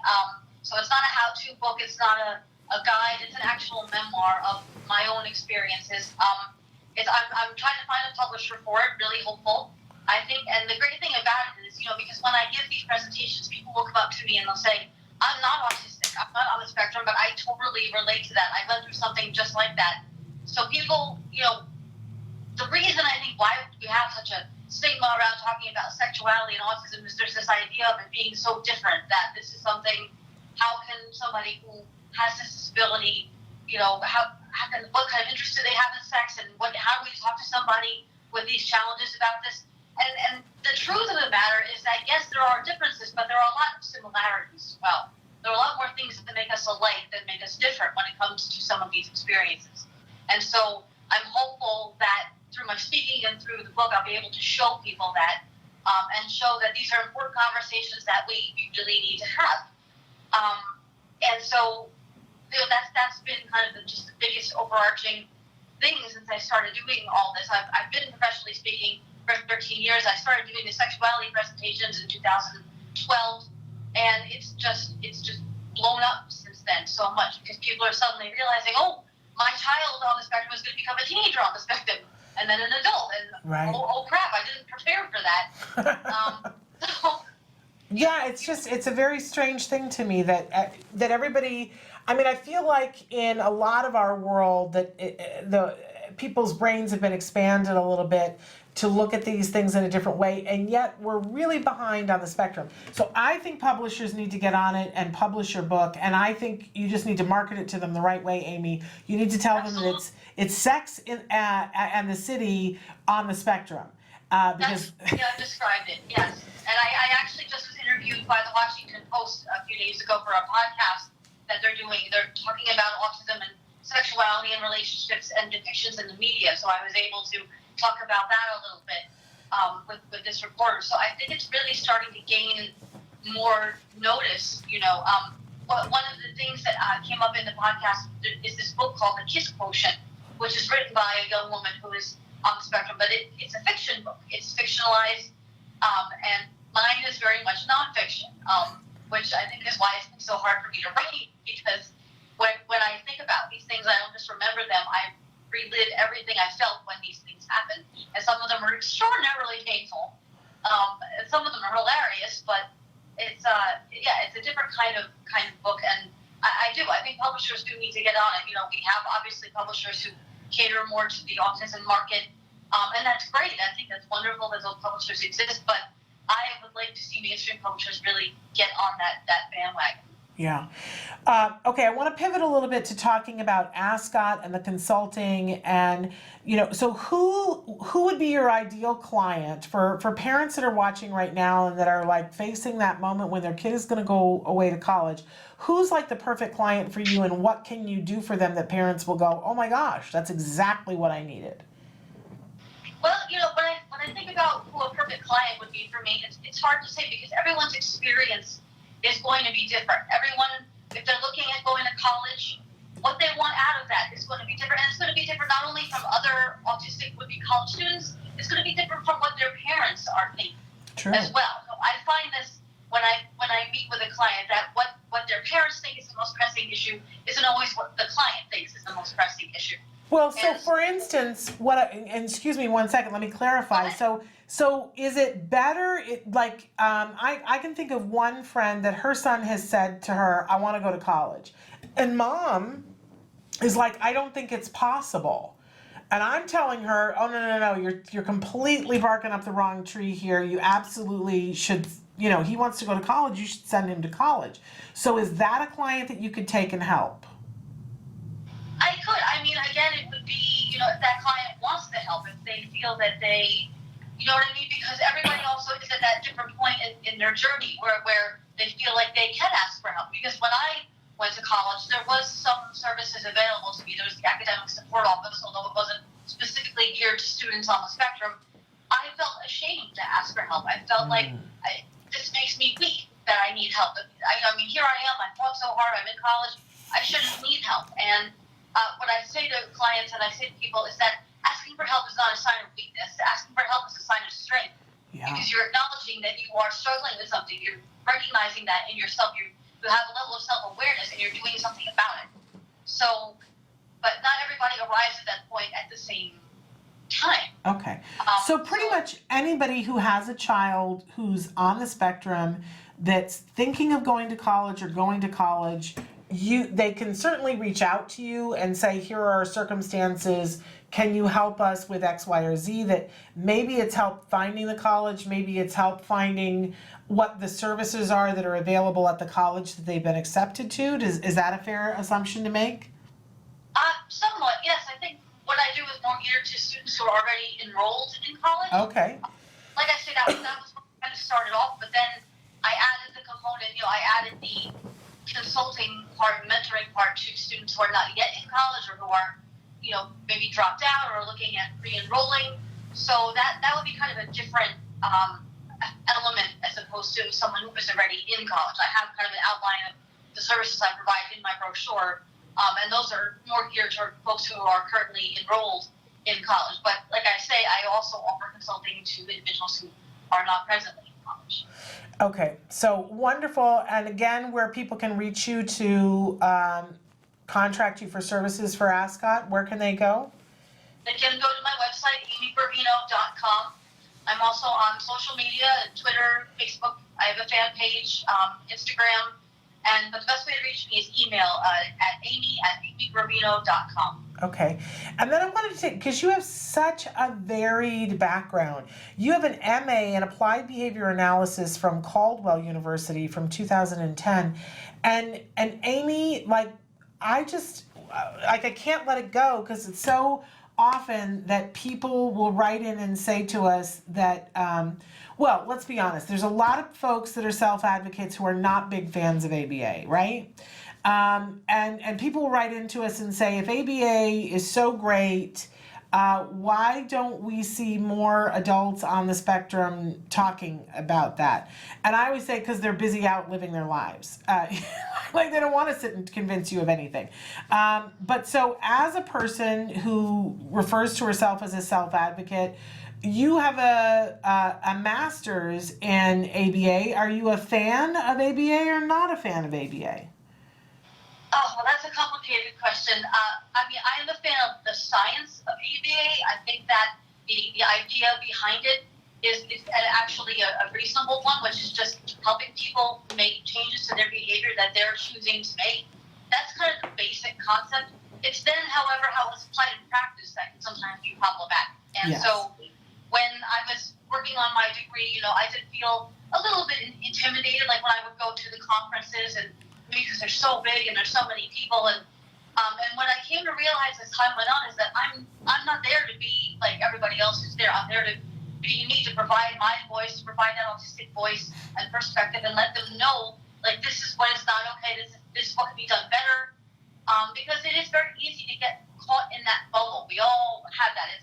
So it's not a how-to book. It's not a guide. It's an actual memoir of my own experiences. I'm trying to find a publisher for it, really hopeful. I think, and the great thing about it is, because when I give these presentations, people will come up to me and they'll say, I'm not autistic, I'm not on the spectrum, but I totally relate to that. I went through something just like that. So people, the reason I think why we have such a stigma around talking about sexuality and autism is there's this idea of it being so different, that this is something, how can somebody who has this disability, what kind of interest do they have in sex, and how do we talk to somebody with these challenges about this? And the truth of the matter is that, yes, there are differences, but there are a lot of similarities as well. There are a lot more things that make us alike than make us different when it comes to some of these experiences. And so I'm hopeful that through my speaking and through the book, I'll be able to show people that and show that these are important conversations that we really need to have. And so that's been kind of just the biggest overarching thing since I started doing all this. I've been professionally speaking for 13 years. I started doing the sexuality presentations in 2012, and it's just blown up since then so much, because people are suddenly realizing, oh, my child on the spectrum is going to become a teenager on the spectrum, and then an adult, and
right.
oh crap, I didn't prepare for that.
Yeah, it's a very strange thing to me that everybody, I feel like in a lot of our world that the people's brains have been expanded a little bit to look at these things in a different way, and yet we're really behind on the spectrum. So I think publishers need to get on it and publish your book, and I think you just need to market it to them the right way, Amy. You need to tell them that it's sex and the city on the spectrum. Because
you described it, yes. And I actually just was interviewed by the Washington Post a few days ago for a podcast that they're doing. They're talking about autism and sexuality and relationships and depictions in the media. So I was able to talk about that a little bit with this reporter. So I think it's really starting to gain more notice. One of the things that came up in the podcast is this book called The Kiss Quotient, which is written by a young woman who is on the spectrum, but it's a fiction book. It's fictionalized, and mine is very much nonfiction, which I think is why it's been so hard for me to write, because when I think about these things, I don't just remember them. I relive everything I felt when these things happened, and some of them are extraordinarily painful, and some of them are hilarious, but it's a different kind of book, and I think publishers do need to get on it. We have obviously publishers who cater more to the autism market, and that's great. I think that's wonderful that those publishers exist, but I would like to see mainstream publishers really get on that bandwagon.
Yeah. Okay, I want to pivot a little bit to talking about ASCOT and the consulting, and so who would be your ideal client for parents that are watching right now and that are like facing that moment when their kid is going to go away to college? Who's like the perfect client for you, and what can you do for them that parents will go, oh my gosh, that's exactly what I needed?
Well, when I think about who a perfect client would be for me, it's hard to say, because everyone's experience is going to be different. Everyone, if they're looking at going to college, what they want out of that is going to be different. And it's going to be different not only from other autistic would-be college students, it's going to be different from what their parents are thinking as well. So I find this when I meet with a client, that what their parents think is the most pressing issue isn't always what the client thinks is the most pressing issue.
Well, so for instance, and excuse me 1 second, let me clarify. So is it better, I can think of one friend that her son has said to her, I want to go to college. And mom is like, I don't think it's possible. And I'm telling her, oh, no, you're completely barking up the wrong tree here. You absolutely should, he wants to go to college, you should send him to college. So is that a client that you could take and help?
I could. I mean, again, it would be, if that client wants the help, if they feel that they, you know what I mean? Because everybody also is at that different point in their journey where they feel like they can ask for help. Because when I went to college, there was some services available to me. There was the academic support office, although it wasn't specifically geared to students on the spectrum. I felt ashamed to ask for help. I felt like this makes me weak that I need help. I mean, here I am. I fought so hard. I'm in college. I shouldn't need help. And what I say to clients and I say to people is that asking for help is not a sign of weakness. Asking for help is a sign of strength. Yeah. Because you're acknowledging that you are struggling with something. You're recognizing that in yourself. You have a level of self-awareness and you're doing something about it. So, but not everybody arrives at that point at the same time. Okay.
So pretty much anybody who has a child who's on the spectrum that's thinking of going to college or going to college, they can certainly reach out to you and say, here are our circumstances, can you help us with X, Y, or Z? That maybe it's help finding the college, maybe it's help finding what the services are that are available at the college that they've been accepted to. Is that a fair assumption to make?
Somewhat, yes. I think what I do is more geared to students who are already enrolled in college.
Okay.
Like I said, that was what kind of started off, but then I added the component, I added the consulting part, mentoring part to students who are not yet in college or who are, maybe dropped out or looking at re-enrolling. So that would be kind of a different element as opposed to someone who is already in college. I have kind of an outline of the services I provide in my brochure, and those are more geared toward folks who are currently enrolled in college. But like I say, I also offer consulting to individuals who are not presently in college.
Okay, so wonderful. And again, where people can reach you to contract you for services for ASCOT, where can they go?
They can go to my website, amygravino.com. I'm also on social media, Twitter, Facebook. I have a fan page, Instagram. But the best way to reach me is email at amy@amygravino.com.
Okay. And then I wanted to take, because you have such a varied background. You have an MA in Applied Behavior Analysis from Caldwell University from 2010. And Amy, I can't let it go because it's so often that people will write in and say to us that, well, let's be honest, there's a lot of folks that are self-advocates who are not big fans of ABA, right? And people will write into us and say, if ABA is so great, why don't we see more adults on the spectrum talking about that? And I always say, because they're busy out living their lives. Like they don't want to sit and convince you of anything. But so as a person who refers to herself as a self-advocate, you have a master's in ABA. Are you a fan of ABA or not a fan of ABA?
Oh, well, that's a complicated question. I mean, I am a fan of the science of ABA. I think that the idea behind it is actually a reasonable one, which is just helping people make changes to their behavior that they're choosing to make. That's kind of the basic concept. It's then, however, how it's applied in practice that can sometimes be problematic. And
Yes.
so when I was working on my degree, I did feel a little bit intimidated, like when I would go to the conferences and because they're so big and there's so many people, and what I came to realize as time went on is that I'm not there to be like everybody else is there. I'm there to be unique, to provide my voice, to provide that autistic voice and perspective, and let them know like this is what is not okay. This is what can be done better. Because it is very easy to get caught in that bubble. We all have that.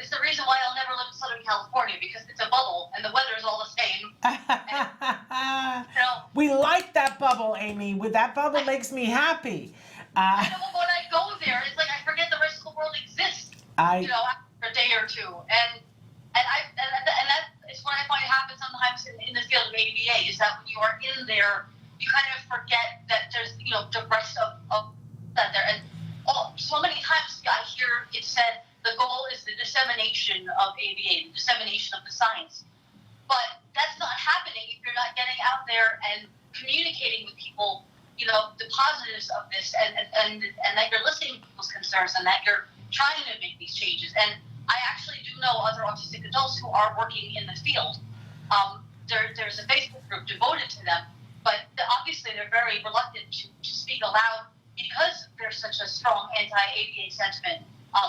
It's the reason why I'll never live in Southern California, because it's a bubble and the weather is all the same. And,
We like that bubble, Amy. That bubble makes me happy.
when I go there, it's like I forget the rest of the world exists. After a day or two, and that is what I find happens sometimes in the field of ABA, is that when you are in there, you kind of forget that there's the rest of that there, and so many times I hear it said the goal is the dissemination of ABA, the dissemination of the science. But that's not happening if you're not getting out there and communicating with people, the positives of this, and that you're listening to people's concerns, and that you're trying to make these changes. And I actually do know other autistic adults who are working in the field. There's a Facebook group devoted to them, but obviously they're very reluctant to speak aloud because there's such a strong anti-ABA sentiment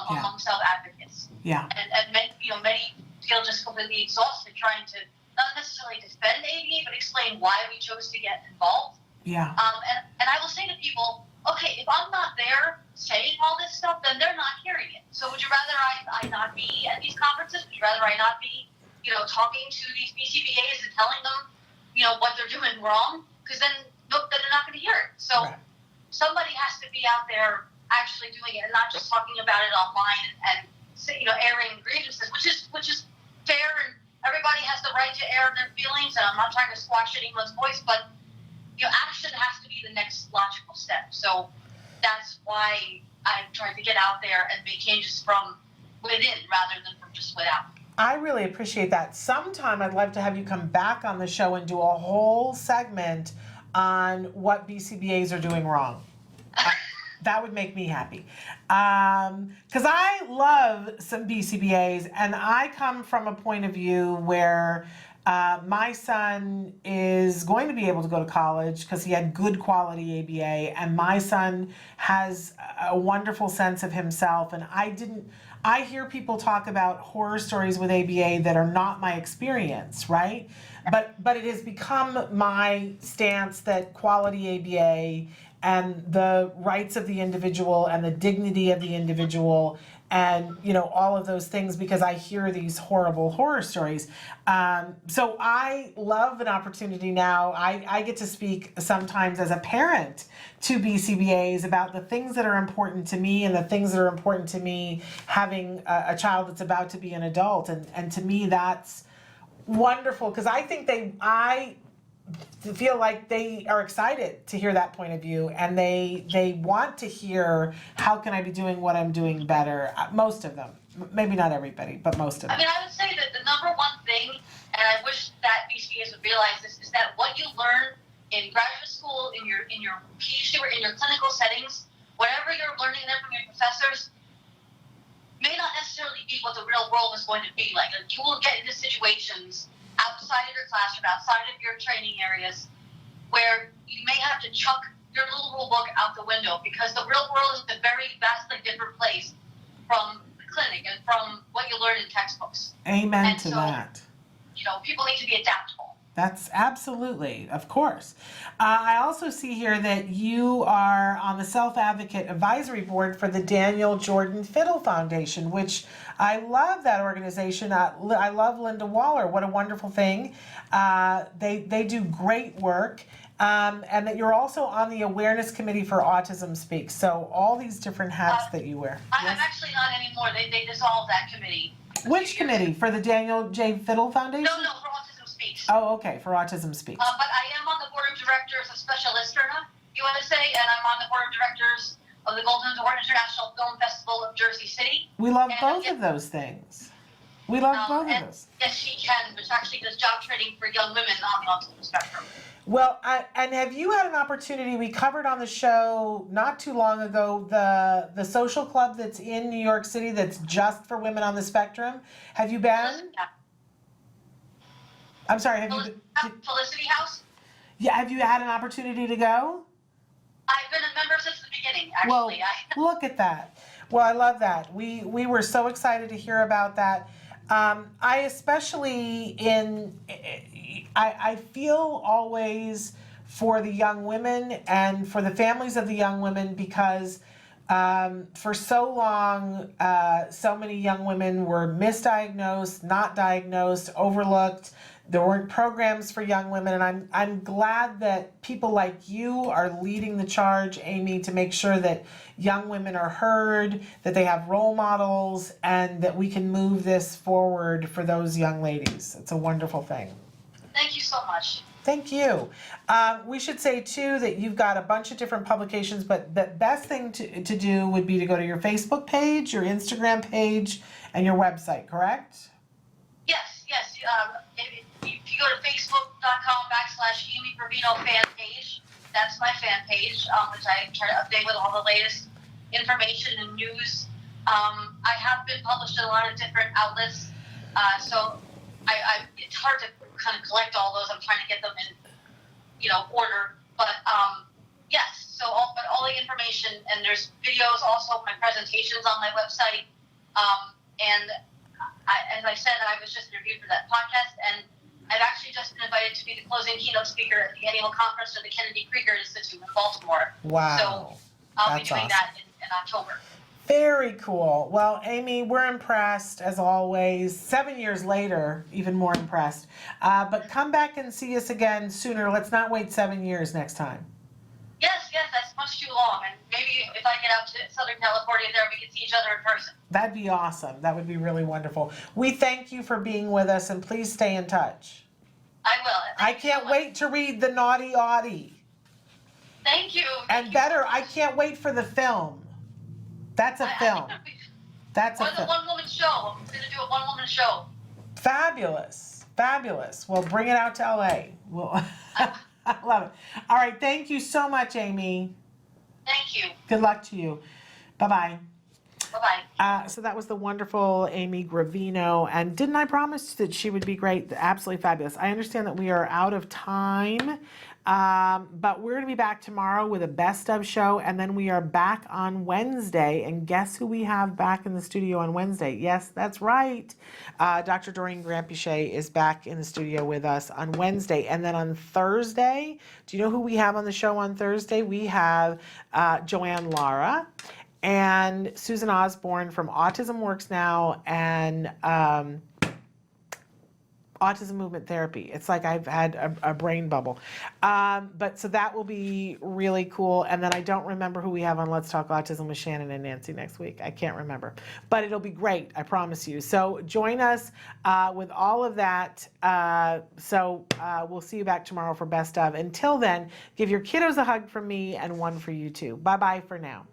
among self-advocates.
Yeah.
And many feel just completely exhausted trying to not necessarily defend ABA, but explain why we chose to get involved.
Yeah.
And I will say to people, okay, if I'm not there saying all this stuff, then they're not hearing it. So would you rather I not be at these conferences? Would you rather I not be, talking to these BCBAs and telling them, what they're doing wrong? Because then they're not going to hear it. So somebody has to be out there actually doing it and not just talking about it online and airing grievances, which is fair, and everybody has the right to air their feelings, and I'm not trying to squash anyone's voice, but action has to be the next logical step. So that's why I'm trying to get out there and make changes from within rather than from just without.
I really appreciate that. Sometime I'd love to have you come back on the show and do a whole segment on what BCBAs are doing wrong. That would make me happy. Because I love some BCBAs, and I come from a point of view where my son is going to be able to go to college because he had good quality ABA, and my son has a wonderful sense of himself, and I hear people talk about horror stories with ABA that are not my experience, right? But it has become my stance that quality ABA and the rights of the individual and the dignity of the individual and all of those things, because I hear these horrible horror stories. So I love an opportunity now. I get to speak sometimes as a parent to BCBAs about the things that are important to me and the things that are important to me having a child that's about to be an adult. And to me, that's wonderful, because I think I feel like they are excited to hear that point of view, and they want to hear, how can I be doing what I'm doing better? Most of them, maybe not everybody, but most of them.
I mean, I would say that the number one thing, and I wish that BCBAs would realize this, is that what you learn in graduate school, in your PhD, or in your clinical settings, whatever you're learning there from your professors, may not necessarily be what the real world is going to be like. And you will get into situations outside of your classroom, outside of your training areas, where you may have to chuck your little rule book out the window, because the real world is a very vastly different place from the clinic and from what you learn in textbooks.
Amen
and
to
so,
that.
People need to be adaptable.
That's absolutely, of course. I also see here that you are on the Self-Advocate Advisory Board for the Daniel Jordan Fiddle Foundation, which I love that organization. I love Linda Waller. What a wonderful thing. They do great work. And that you're also on the Awareness Committee for Autism Speaks. So all these different hats that you wear.
I'm
Yes?
actually not anymore. They dissolved that committee.
Which committee? For the Daniel J. Fiddle Foundation?
No, for Autism Speaks.
Oh, okay, for Autism Speaks.
But I am on the board of directors of Special Listerna USA, and I'm on the board of directors of the Golden Door International Film Festival of Jersey City.
We love
And
both of those things. We love both of
and
those.
Yes, she can, which actually does job training for young women on the autism spectrum.
Well, and have you had an opportunity? We covered on the show not too long ago the social club that's in New York City that's just for women on the spectrum. Have you been? I'm sorry. Have you?
Felicity House.
Yeah. Have you had an opportunity to go?
I've been a member since the beginning.
Well,
Actually,
look at that. Well, I love that. We were so excited to hear about that. I especially I feel always for the young women and for the families of the young women because for so long, so many young women were misdiagnosed, not diagnosed, overlooked. There weren't programs for young women, and I'm glad that people like you are leading the charge, Amy, to make sure that young women are heard, that they have role models, and that we can move this forward for those young ladies. It's a wonderful thing.
Thank you so much.
Thank you. We should say too that you've got a bunch of different publications, but the best thing to do would be to go to your Facebook page, your Instagram page, and your website, correct?
Yes. If you go to facebook.com/Amy Gravino fan page, that's my fan page, which I try to update with all the latest information and news. I have been published in a lot of different outlets, so it's hard to kind of collect all those. I'm trying to get them in, order. But yes, so all the information, and there's videos also of my presentations on my website. And as I said, I was just interviewed for that podcast, and I've actually just been invited to be the closing keynote speaker at the annual conference of the Kennedy Krieger Institute in Baltimore.
Wow.
So I'll be
That's
doing
awesome.
that in October.
Very cool. Well, Amy, we're impressed as always. 7 years later, even more impressed. But come back and see us again sooner. Let's not wait 7 years next time.
Yes, that's much too long. And maybe if I get out to Southern California there, we can see each other in person.
That'd be awesome. That would be really wonderful. We thank you for being with us, and please stay in touch.
I will.
I can't wait to read The Naughty Audie.
Thank you.
And better, I can't wait for the film. That's a film. That's a
Or the
film.
one-woman show. I'm going to do a one-woman show.
Fabulous. Fabulous. Well, bring it out to LA. I love it. All right. Thank you so much, Amy.
Thank you.
Good luck to you. Bye-bye.
Bye-bye.
So that was the wonderful Amy Gravino. And didn't I promise that she would be great? Absolutely fabulous. I understand that we are out of time, but we're going to be back tomorrow with a best of show. And then we are back on Wednesday. And guess who we have back in the studio on Wednesday? Yes, that's right. Dr. Doreen Grampuchet is back in the studio with us on Wednesday. And then on Thursday, do you know who we have on the show on Thursday? We have Joanne Lara and Susan Osborne from Autism Works Now and Autism Movement Therapy. It's like I've had a brain bubble. But so that will be really cool. And then I don't remember who we have on Let's Talk Autism with Shannon and Nancy next week. I can't remember. But it'll be great, I promise you. So join us with all of that. We'll see you back tomorrow for Best Of. Until then, give your kiddos a hug from me and one for you too. Bye-bye for now.